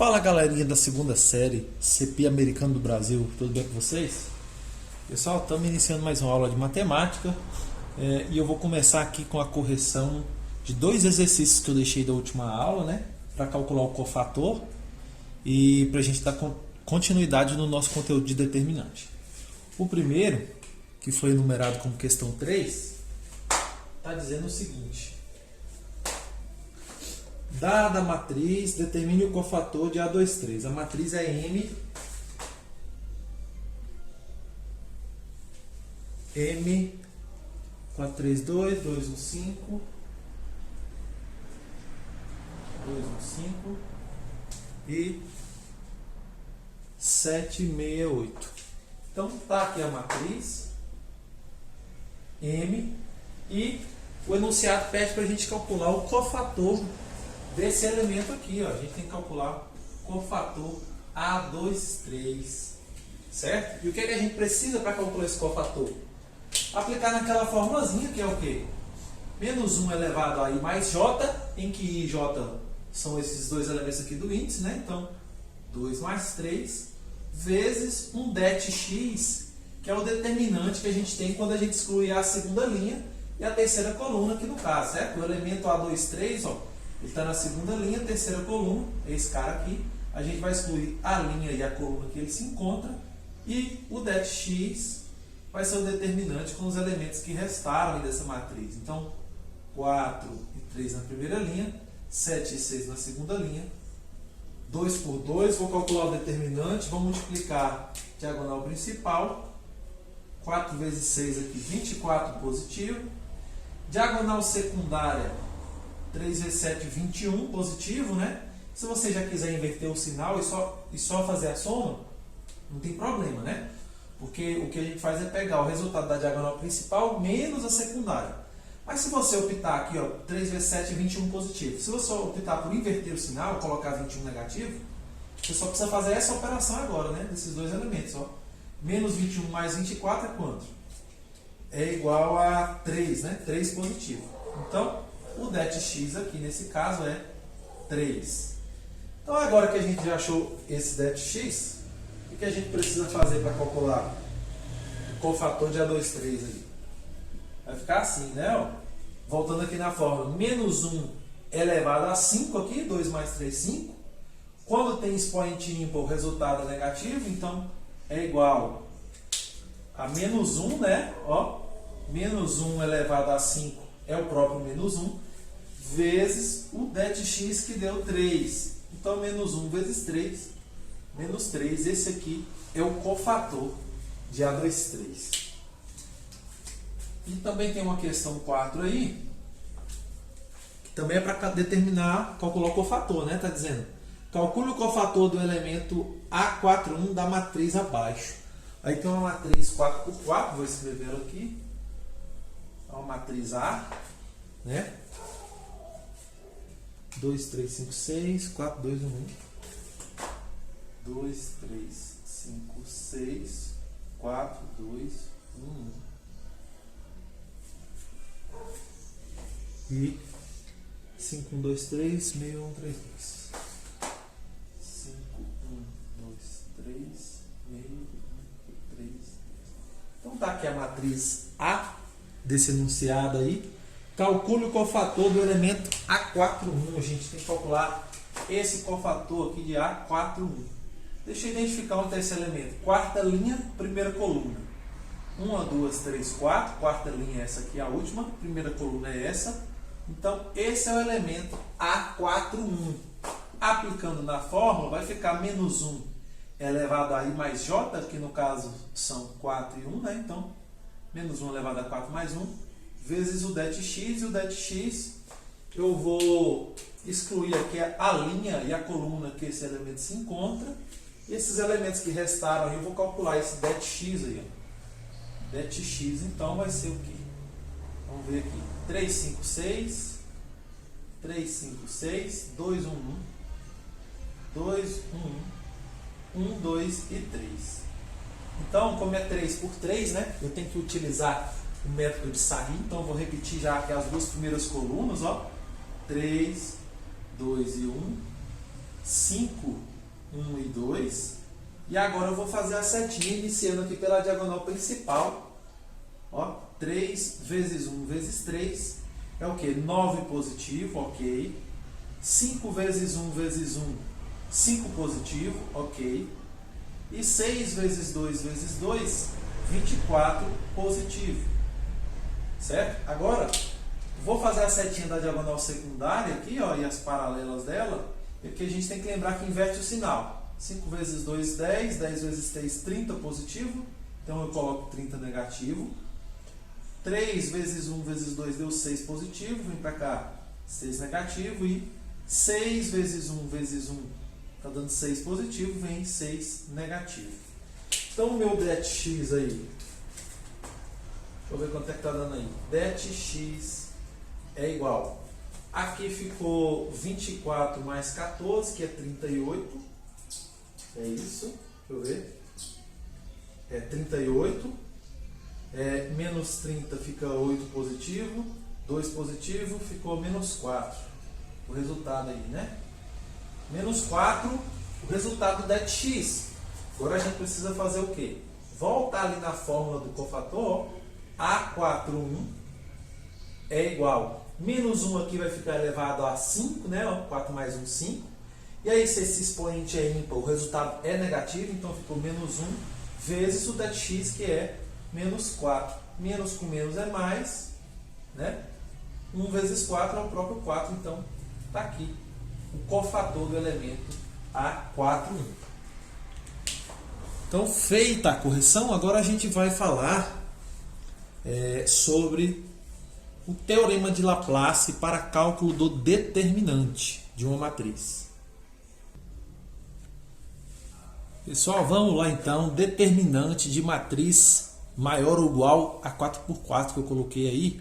Fala galerinha da segunda série, CP Americano do Brasil, tudo bem com vocês? Pessoal, estamos iniciando mais uma aula de matemática e eu vou começar aqui com a correção de dois exercícios que eu deixei da última aula, né? Para calcular o cofator e para a gente dar continuidade no nosso conteúdo de determinante. O primeiro, que foi enumerado como questão 3, está dizendo o seguinte: dada a matriz, determine o cofator de A23. A matriz é M 432, 215, 215 e 768. Então tá aqui a matriz M e o enunciado pede para a gente calcular o cofator desse elemento aqui, ó. A gente tem que calcular o cofator A23, certo? E o que é que a gente precisa para calcular esse cofator? Aplicar naquela formulazinha que é o quê? Menos 1 elevado a I mais J, em que I e J são esses dois elementos aqui do índice, né? Então, 2 mais 3 vezes um det x, que é o determinante que a gente tem quando a gente exclui a segunda linha e a terceira coluna aqui no caso, certo? O elemento A23, ó, ele está na segunda linha, terceira coluna, esse cara aqui. A gente vai excluir a linha e a coluna que ele se encontra. E o det x vai ser o determinante com os elementos que restaram dessa matriz. Então, 4 e 3 na primeira linha, 7 e 6 na segunda linha. 2 por 2, vou calcular o determinante, vou multiplicar a diagonal principal. 4 vezes 6 aqui, 24 positivo. Diagonal secundária, 3 vezes 7, 21 positivo, né? Se você já quiser inverter o sinal e só fazer a soma, não tem problema, né? Porque o que a gente faz é pegar o resultado da diagonal principal menos a secundária. Mas se você optar aqui, ó, 3 vezes 7, 21 positivo. Se você optar por inverter o sinal, colocar 21 negativo, você só precisa fazer essa operação agora, né? Desses dois elementos, ó. Menos 21 mais 24 é quanto? É igual a 3, né? 3 positivo. Então, o det x aqui, nesse caso, é 3. Então, agora que a gente já achou esse det x, o que a gente precisa fazer para calcular o cofator de A23 aí? Vai ficar assim, né? Ó, voltando aqui na fórmula, menos 1 elevado a 5 aqui, 2 mais 3, 5. Quando tem expoente ímpar, o resultado é negativo, então é igual a menos 1, né? Ó, menos 1 elevado a 5 é o próprio menos 1, vezes o det x que deu 3. Então, menos 1 vezes 3, menos 3. Esse aqui é o cofator de A23. E também tem uma questão 4 aí, que também é para determinar, calcular o cofator, né? Está dizendo, calcule o cofator do elemento A41 da matriz abaixo. Aí tem uma matriz 4 por 4, vou escrever aqui. É uma matriz A, né? 2, 3, 5, 6, 4, 2, 1, 1. 2, 3, 5, 6, 4, 2, 1, 1. E 5, 1, 2, 3, 6, 1, 3, 2. 5, 1, 2, 3, 6, 1, 3, 2. Então tá aqui a matriz A desse enunciado aí. Calcule o cofator do elemento A41. A gente tem que calcular esse cofator aqui de A41. Deixa eu identificar onde está esse elemento. Quarta linha, primeira coluna. 1, 2, 3, 4. Quarta linha é essa aqui, a última. Primeira coluna é essa. Então, esse é o elemento A41. Aplicando na fórmula, vai ficar menos 1 elevado a I mais J, que no caso são 4 e 1, né? Então, menos 1 elevado a 4 mais 1, vezes o det x. E o det x, eu vou excluir aqui a linha e a coluna que esse elemento se encontra. E esses elementos que restaram aí, eu vou calcular esse det x aí, ó. Det x, então, vai ser o quê? Vamos ver aqui. 3, 5, 6. 3, 5, 6. 2, 1, 1. 2, 1, 1. 1, 2 e 3. Então, como é 3 por 3, né? Eu tenho que utilizar o método de Sarri. Então, eu vou repetir já aqui as duas primeiras colunas, ó. 3, 2 e 1. 5 1 e 2. E agora eu vou fazer a setinha, iniciando aqui pela diagonal principal. Ó, 3 vezes 1 vezes 3 é o que? 9 positivo, ok. 5 vezes 1 vezes 1, 5 positivo, ok. E 6 vezes 2 vezes 2, 24 positivo. Certo? Agora, vou fazer a setinha da diagonal secundária aqui, ó, e as paralelas dela, porque a gente tem que lembrar que inverte o sinal. 5 vezes 2, 10, 10 vezes 3, 30 positivo, então eu coloco 30 negativo. 3 vezes 1 vezes 2 deu 6 positivo, vem para cá 6 negativo, e 6 vezes 1 vezes 1 está dando 6 positivo, vem 6 negativo. Então o meu DETx aí, deixa eu ver quanto é que está dando aí. DETx é igual, aqui ficou 24 mais 14, que é 38, é isso, deixa eu ver, é 38, menos 30 fica 8 positivo, 2 positivo, ficou menos 4, o resultado aí, né? Menos 4, o resultado do DETx. Agora a gente precisa fazer o quê? Voltar ali na fórmula do cofator, A41 é igual, menos 1 aqui vai ficar elevado a 5, né? 4 mais 1, 5. E aí, se esse expoente é ímpar, o resultado é negativo, então ficou menos 1 vezes o DETx, que é menos 4. Menos com menos é mais, né? 1 vezes 4 é o próprio 4, então está aqui o cofator do elemento A41. Então, feita a correção, agora a gente vai falar sobre o teorema de Laplace para cálculo do determinante de uma matriz. Pessoal, vamos lá então, determinante de matriz maior ou igual a 4x4 que eu coloquei aí,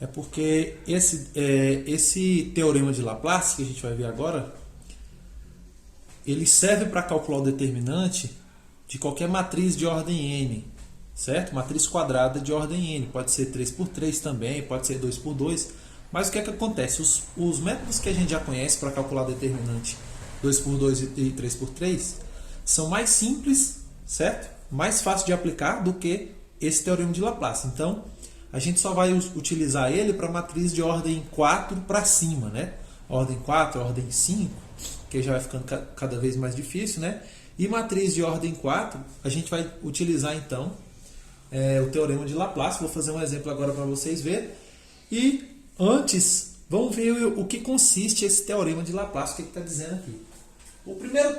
é porque esse teorema de Laplace, que a gente vai ver agora, ele serve para calcular o determinante de qualquer matriz de ordem n, certo? Matriz quadrada de ordem n, pode ser 3x3 também, pode ser 2x2, mas o que é que acontece? Os métodos que a gente já conhece para calcular o determinante 2x2 e 3x3 são mais simples, certo? Mais fácil de aplicar do que esse teorema de Laplace. Então, a gente só vai utilizar ele para matriz de ordem 4 para cima, né? Ordem 4, ordem 5, que já vai ficando cada vez mais difícil, né? E matriz de ordem 4, a gente vai utilizar então o teorema de Laplace. Vou fazer um exemplo agora para vocês verem. E antes, vamos ver o que consiste esse teorema de Laplace, o que está dizendo aqui. O primeiro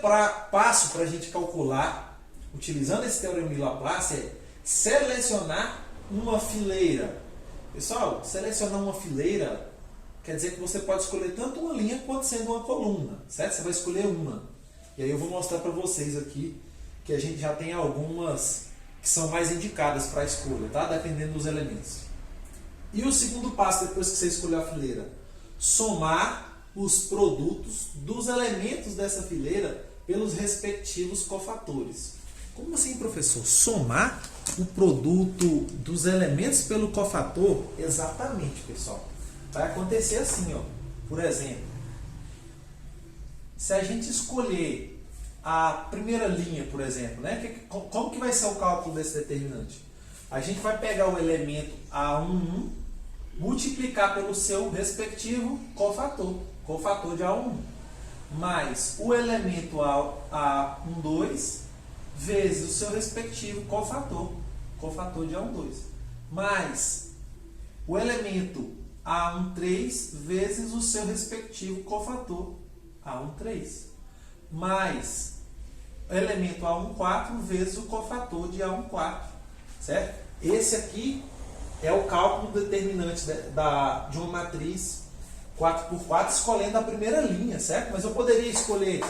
passo para a gente calcular, utilizando esse teorema de Laplace, é selecionar uma fileira. Pessoal, selecionar uma fileira quer dizer que você pode escolher tanto uma linha quanto sendo uma coluna, certo? Você vai escolher uma. E aí eu vou mostrar para vocês aqui que a gente já tem algumas que são mais indicadas para a escolha, tá? Dependendo dos elementos. E o segundo passo, depois que você escolher a fileira, somar os produtos dos elementos dessa fileira pelos respectivos cofatores. Como assim, professor? Somar o produto dos elementos pelo cofator? Exatamente, pessoal. Vai acontecer assim, ó. Por exemplo, se a gente escolher a primeira linha, por exemplo, né? Como que vai ser o cálculo desse determinante? A gente vai pegar o elemento A11, multiplicar pelo seu respectivo cofator de A11, mais o elemento A12 vezes o seu respectivo cofator de A12, mais o elemento A13 vezes o seu respectivo cofator A13, mais o elemento A14 vezes o cofator de A14, certo? Esse aqui é o cálculo determinante de uma matriz 4x4 escolhendo a primeira linha, certo? Mas eu poderia escolher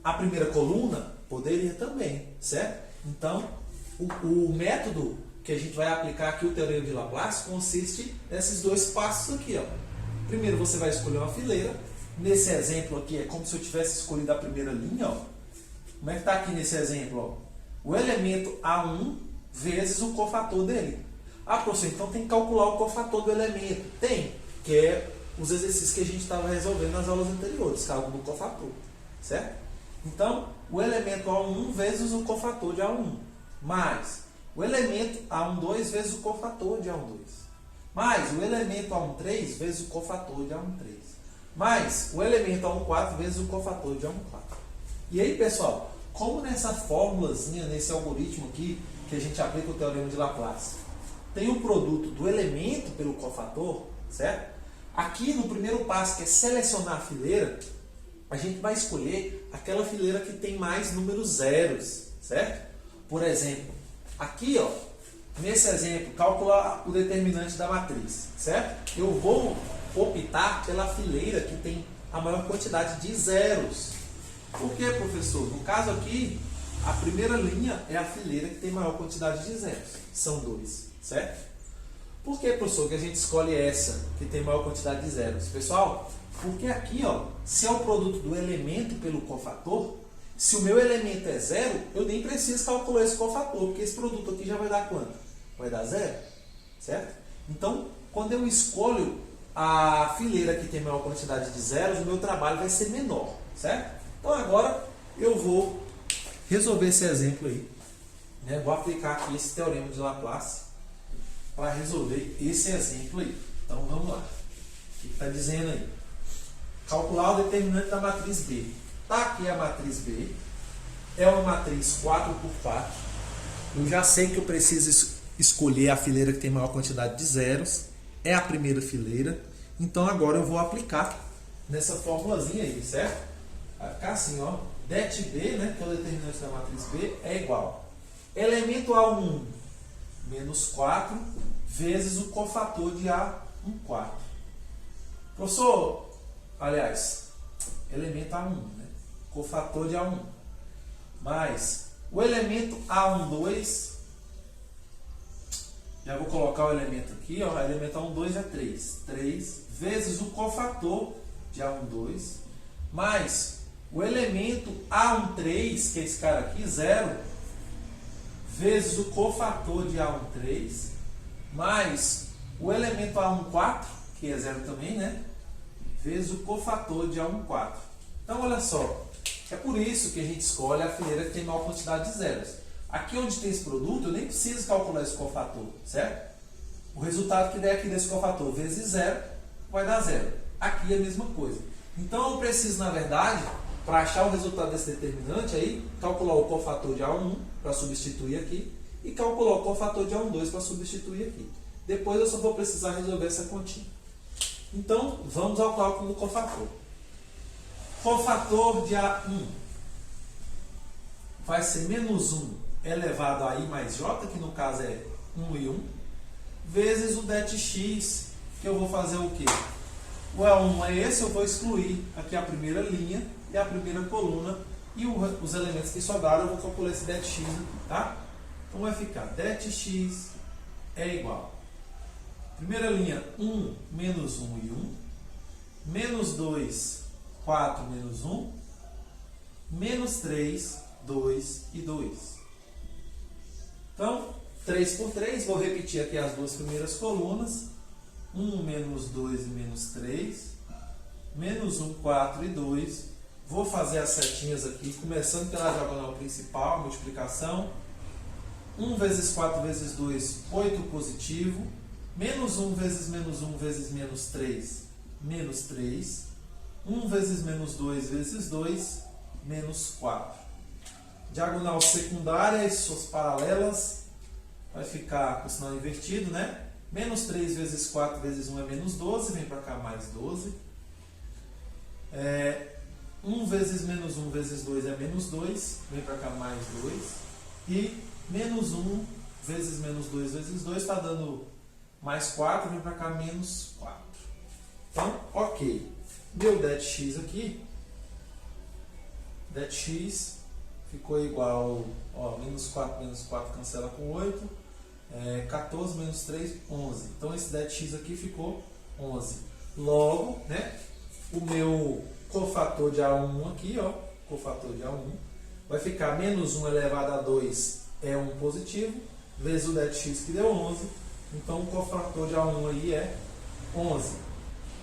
a primeira coluna? Poderia também, certo? Então, o método que a gente vai aplicar aqui, o teorema de Laplace, consiste nesses dois passos aqui, ó. Primeiro você vai escolher uma fileira. Nesse exemplo aqui é como se eu tivesse escolhido a primeira linha, ó. Como é que está aqui nesse exemplo, ó? O elemento A1 vezes o cofator dele. Ah, professor, então tem que calcular o cofator do elemento. Tem, que é os exercícios que a gente estava resolvendo nas aulas anteriores, cálculo do cofator, certo? Então, o elemento A1 vezes o cofator de A1, mais o elemento A12 vezes o cofator de A12, mais o elemento A13 vezes o cofator de A13, mais o elemento A14 vezes o cofator de A14. E aí, pessoal, como nessa fórmulazinha, nesse algoritmo aqui, que a gente aplica o teorema de Laplace, tem o produto do elemento pelo cofator, certo? Aqui no primeiro passo, que é selecionar a fileira, a gente vai escolher aquela fileira que tem mais números zeros, certo? Por exemplo, aqui, ó, nesse exemplo, calcular o determinante da matriz, certo? Eu vou optar pela fileira que tem a maior quantidade de zeros. Por quê, professor? No caso aqui, a primeira linha é a fileira que tem maior quantidade de zeros. São 2, certo? Por que, professor, que a gente escolhe essa que tem maior quantidade de zeros? Pessoal, porque aqui, ó, se é o produto do elemento pelo cofator, se o meu elemento é zero, eu nem preciso calcular esse cofator, porque esse produto aqui já vai dar quanto? Vai dar zero, certo? Então, quando eu escolho a fileira que tem maior quantidade de zeros, o meu trabalho vai ser menor, certo? Então, agora eu vou resolver esse exemplo aí, né? Vou aplicar aqui esse teorema de Laplace para resolver esse exemplo aí. Então, vamos lá. O que está dizendo aí? Calcular o determinante da matriz B. Está aqui a matriz B. É uma matriz 4x4. Eu já sei que eu preciso escolher a fileira que tem maior quantidade de zeros. É a primeira fileira. Então, agora eu vou aplicar nessa formulazinha aí, certo? Vai ficar assim, ó. Det B, né, que é o determinante da matriz B, é igual. Elemento A1 menos 4 vezes o cofator de A14. Professor, aliás, elemento A1, né? Cofator de A1, mais o elemento A12, já vou colocar o elemento aqui, ó, o elemento A12 é 3 vezes o cofator de A12, mais o elemento A13, que é esse cara aqui, 0, vezes o cofator de A13, mais o elemento A14, que é 0 também, né? Vezes o cofator de A14. Então, olha só, é por isso que a gente escolhe a fileira que tem maior quantidade de zeros. Aqui onde tem esse produto, eu nem preciso calcular esse cofator, certo? O resultado que der aqui desse cofator vezes 0 vai dar 0. Aqui é a mesma coisa. Então, eu preciso, na verdade, para achar o resultado desse determinante, aí, calcular o cofator de A1 para substituir aqui e calcular o cofator de A12 para substituir aqui. Depois eu só vou precisar resolver essa continha. Então, vamos ao cálculo do cofator. Cofator de A1 vai ser menos 1 elevado a I mais J, que no caso é 1 e 1, vezes o det x, que eu vou fazer o quê? O A1 é esse, eu vou excluir aqui a primeira linha e a primeira coluna, e os elementos que sobraram eu vou calcular esse det x aqui, tá? Então vai ficar det x é igual. Primeira linha, 1 menos 1 e 1, menos 2, 4 menos 1, menos 3, 2 e 2. Então, 3 por 3, vou repetir aqui as duas primeiras colunas, 1 menos 2 e menos 3, menos 1, 4 e 2. Vou fazer as setinhas aqui, começando pela diagonal principal, multiplicação. 1 vezes 4 vezes 2, 8 positivo. Menos 1 vezes menos 3, menos 3. 1 vezes menos 2 vezes 2, menos 4. Diagonal secundária e suas paralelas, vai ficar com o sinal invertido, né? Menos 3 vezes 4 vezes 1 é menos 12, vem para cá mais 12. 1 vezes 1 vezes 2 é menos 2, vem para cá mais 2. E menos 1 vezes menos 2 vezes 2 está dando mais 4, vem para cá menos 4. Então, ok. Meu det x aqui, det x ficou igual, ó, menos 4 cancela com 8, 14 menos 3, 11. Então, esse det x aqui ficou 11. Logo, né, o meu cofator de A1 aqui, ó, cofator de A1, vai ficar menos 1 elevado a 2 é 1 positivo, vezes o det x que deu 11. Então, o cofator de A1 aí é 11.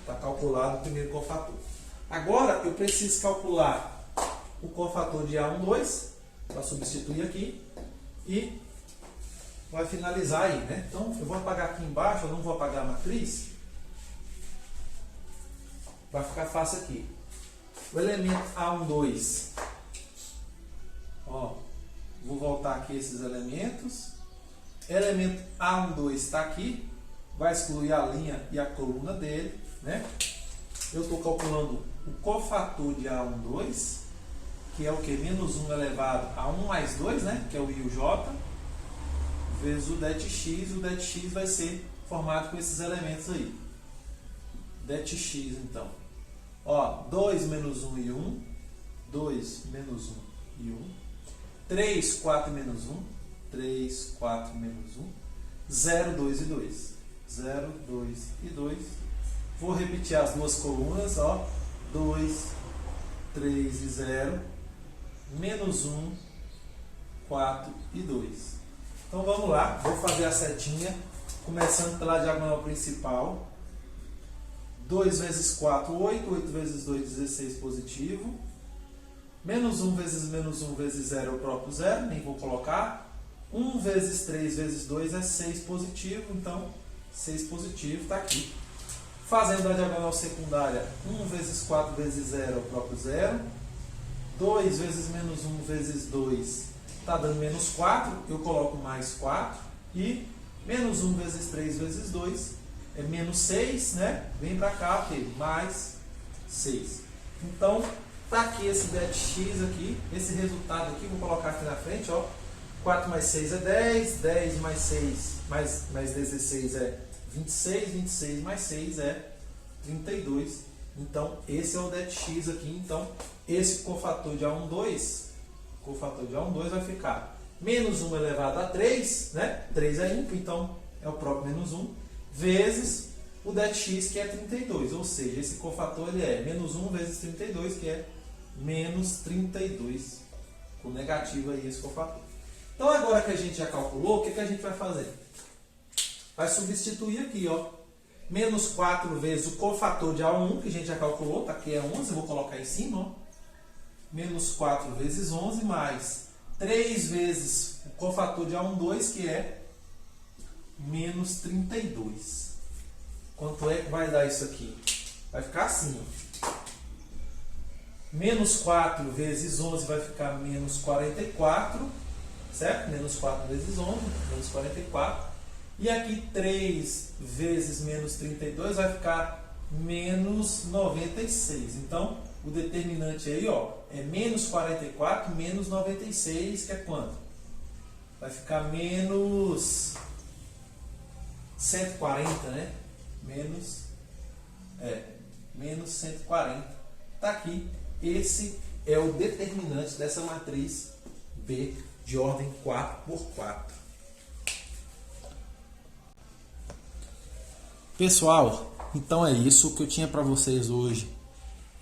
Está calculado o primeiro cofator. Agora, eu preciso calcular o cofator de A12, para substituir aqui, e vai finalizar aí, né? Então, eu vou apagar aqui embaixo, eu não vou apagar a matriz, vai ficar fácil aqui. O elemento A12, ó, vou voltar aqui esses elementos. Elemento A12 está aqui, vai excluir a linha e a coluna dele, né? Eu estou calculando o cofator de A12, que é o que? Menos 1 elevado a 1 mais 2, né? Que é o I e o J, vezes o det(x). O det(x) vai ser formado com esses elementos aí. Det(x), então. Ó, 2 menos 1 e 1. 2 menos 1 e 1. 3, 4 menos 1. 3, 4 menos 1. 0, 2 e 2. 0, 2 e 2. Vou repetir as duas colunas, ó. 2, 3 e 0. Menos 1, 4 e 2. Então vamos lá, vou fazer a setinha, começando pela diagonal principal. 2 vezes 4, 8. 8 vezes 2, 16 positivo. Menos 1 vezes menos 1 vezes 0 é o próprio 0, nem vou colocar. 1 vezes 3 vezes 2 é 6 positivo, então 6 positivo está aqui. Fazendo a diagonal secundária, 1 vezes 4 vezes 0 é o próprio 0. 2 vezes menos 1 vezes 2 está dando menos 4, eu coloco mais 4. E menos 1 vezes 3 vezes 2 é menos 6, né? Vem para cá, ok, mais 6. Então, tá aqui esse det(x) aqui, esse resultado aqui, vou colocar aqui na frente, ó. 4 mais 6 é 10, 10 mais 6, mais 16 é 26, 26 mais 6 é 32. Então, esse é o det(x) aqui. Então, esse cofator de A12, vai ficar menos 1 elevado a 3, né? 3 é ímpar, então é o próprio menos 1, vezes o det(x), que é 32. Ou seja, esse cofator ele é menos 1 vezes 32, que é menos 32. Com negativo aí esse cofator. Então, agora que a gente já calculou, o que a gente vai fazer? Vai substituir aqui, ó. Menos 4 vezes o cofator de A1, que a gente já calculou, tá aqui é 11, eu vou colocar em cima, ó. Menos 4 vezes 11, mais 3 vezes o cofator de A12, que é menos 32. Quanto é que vai dar isso aqui? Vai ficar assim, ó. Menos 4 vezes 11 vai ficar menos 44, certo? Menos 4 vezes 11, menos 44. E aqui 3 vezes menos 32 vai ficar menos 96. Então, o determinante aí, ó, é menos 44 menos 96, que é quanto? Vai ficar menos 140, né? Menos 140. Tá aqui. Esse é o determinante dessa matriz B de ordem 4×4. Pessoal, então é isso que eu tinha para vocês hoje.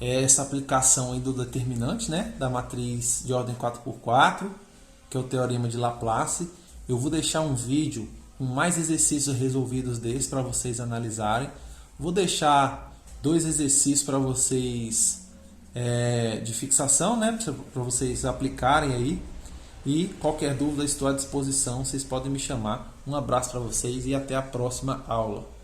É essa aplicação aí do determinante, né, da matriz de ordem 4×4, que é o teorema de Laplace. Eu vou deixar um vídeo com mais exercícios resolvidos desses para vocês analisarem. Vou deixar 2 exercícios para vocês de fixação, né, para vocês aplicarem aí. E qualquer dúvida, estou à disposição, vocês podem me chamar. Um abraço para vocês e até a próxima aula.